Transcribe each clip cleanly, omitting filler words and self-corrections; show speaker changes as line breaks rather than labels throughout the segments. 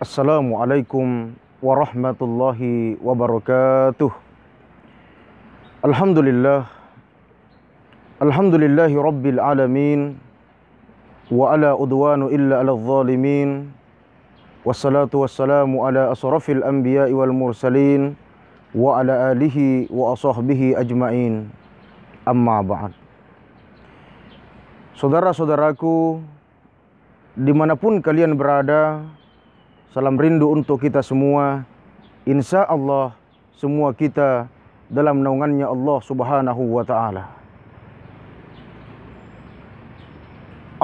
Assalamualaikum warahmatullahi wabarakatuh. Alhamdulillah. Alhamdulillahi rabbil alamin. Wa ala udwanu illa ala zalimin. Wassalatu wassalamu ala asrafil anbiya'i wal mursalin. Wa ala alihi wa asahbihi ajma'in. Amma ba'd. Saudara-saudaraku, dimanapun kalian berada, salam rindu untuk kita semua. Insya Allah semua kita dalam naungannya Allah Subhanahu wa ta'ala.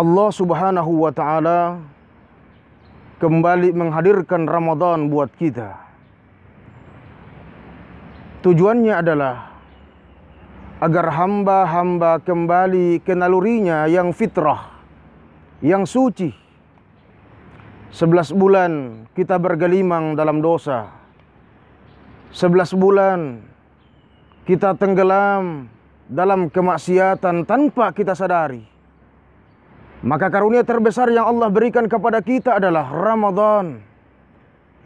Allah Subhanahu wa ta'ala kembali menghadirkan Ramadan buat kita. Tujuannya adalah agar hamba-hamba kembali ke nalurinya yang fitrah, yang suci. 11 bulan kita bergelimang dalam dosa. 11 bulan kita tenggelam dalam kemaksiatan tanpa kita sadari. Maka karunia terbesar yang Allah berikan kepada kita adalah Ramadan.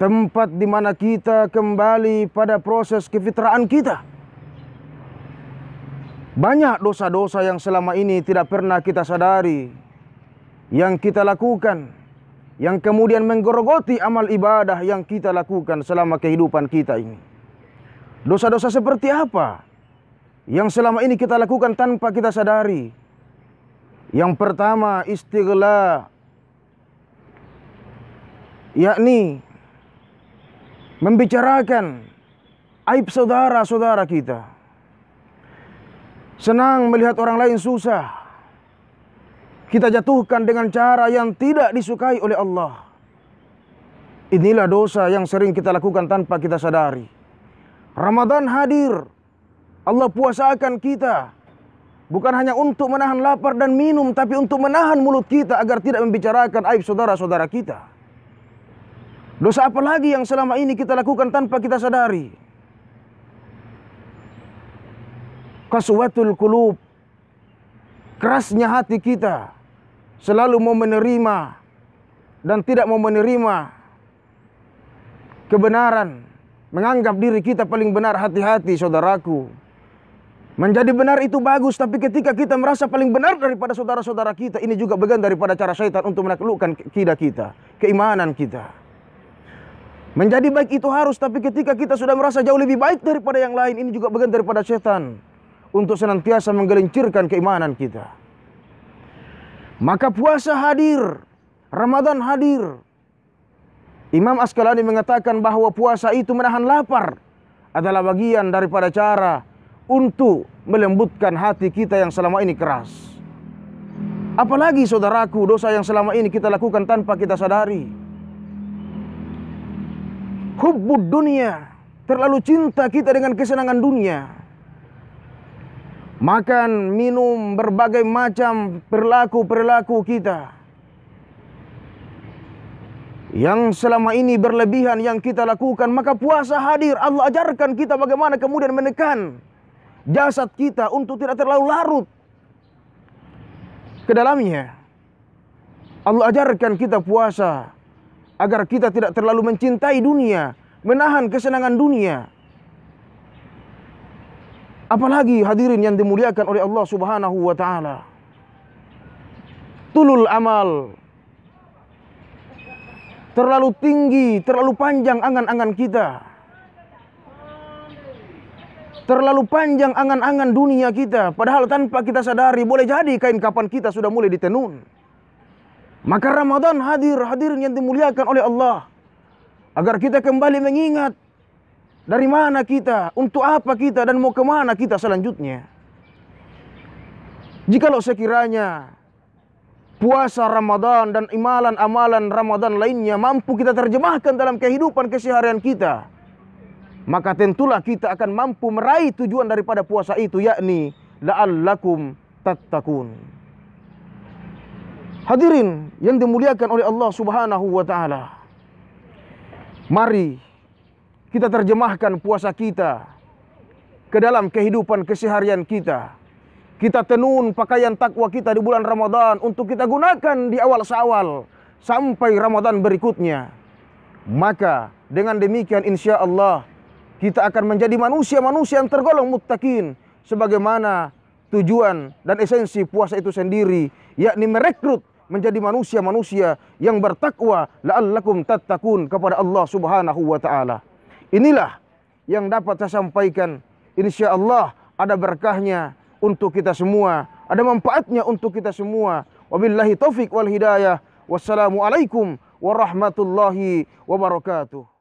Tempat di mana kita kembali pada proses kefitraan kita. Banyak dosa-dosa yang selama ini tidak pernah kita sadari, yang kita lakukan, yang kemudian menggerogoti amal ibadah yang kita lakukan selama kehidupan kita ini. Dosa-dosa seperti apa yang selama ini kita lakukan tanpa kita sadari? Yang pertama, istighla, yakni membicarakan aib saudara-saudara kita. Senang melihat orang lain susah, kita jatuhkan dengan cara yang tidak disukai oleh Allah. Inilah dosa yang sering kita lakukan tanpa kita sadari. Ramadan hadir, Allah puasakan kita, bukan hanya untuk menahan lapar dan minum, tapi untuk menahan mulut kita agar tidak membicarakan aib saudara-saudara kita. Dosa apa lagi yang selama ini kita lakukan tanpa kita sadari? Qaswatul qulub, kerasnya hati kita, selalu mau menerima dan tidak mau menerima kebenaran, menganggap diri kita paling benar. Hati-hati saudaraku, menjadi benar itu bagus, tapi ketika kita merasa paling benar daripada saudara-saudara kita, ini juga bagian daripada cara syaitan untuk menaklukkan akidah kita, keimanan kita. Menjadi baik itu harus, tapi ketika kita sudah merasa jauh lebih baik daripada yang lain, ini juga bagian daripada syaitan untuk senantiasa menggelincirkan keimanan kita. Maka puasa hadir, Ramadan hadir. Imam Asqalani mengatakan bahwa puasa itu menahan lapar adalah bagian daripada cara untuk melembutkan hati kita yang selama ini keras. Apalagi saudaraku, dosa yang selama ini kita lakukan tanpa kita sadari. Hubbud dunia, terlalu cinta kita dengan kesenangan dunia. Makan, minum, berbagai macam perilaku kita yang selama ini berlebihan yang kita lakukan. Maka puasa hadir, Allah ajarkan kita bagaimana kemudian menekan jasad kita untuk tidak terlalu larut ke dalamnya. Allah ajarkan kita puasa agar kita tidak terlalu mencintai dunia, menahan kesenangan dunia. Apalagi hadirin yang dimuliakan oleh Allah Subhanahu wa ta'ala, tulul amal, terlalu tinggi, terlalu panjang angan-angan kita. Terlalu panjang angan-angan dunia kita, padahal tanpa kita sadari boleh jadi kain kapan kita sudah mulai ditenun. Maka Ramadan hadir, hadirin yang dimuliakan oleh Allah, agar kita kembali mengingat dari mana kita, untuk apa kita, dan mau kemana kita selanjutnya. Jikalau sekiranya puasa Ramadan dan amalan-amalan Ramadan lainnya mampu kita terjemahkan dalam kehidupan keseharian kita, maka tentulah kita akan mampu meraih tujuan daripada puasa itu, yakni la'allakum tattaqun. Hadirin yang dimuliakan oleh Allah Subhanahu wa ta'ala, mari kita terjemahkan puasa kita ke dalam kehidupan keseharian kita. Kita tenun pakaian takwa kita di bulan Ramadan untuk kita gunakan di awal Syawal sampai Ramadan berikutnya. Maka dengan demikian insya Allah kita akan menjadi manusia-manusia yang tergolong muttaqin, sebagaimana tujuan dan esensi puasa itu sendiri, yakni merekrut menjadi manusia-manusia yang bertakwa, la'allakum tattaqun, kepada Allah Subhanahu wa taala. Inilah yang dapat saya sampaikan. Insya Allah ada berkahnya untuk kita semua, ada manfaatnya untuk kita semua. Wabillahi taufik wal hidayah. Wassalamualaikum warahmatullahi wabarakatuh.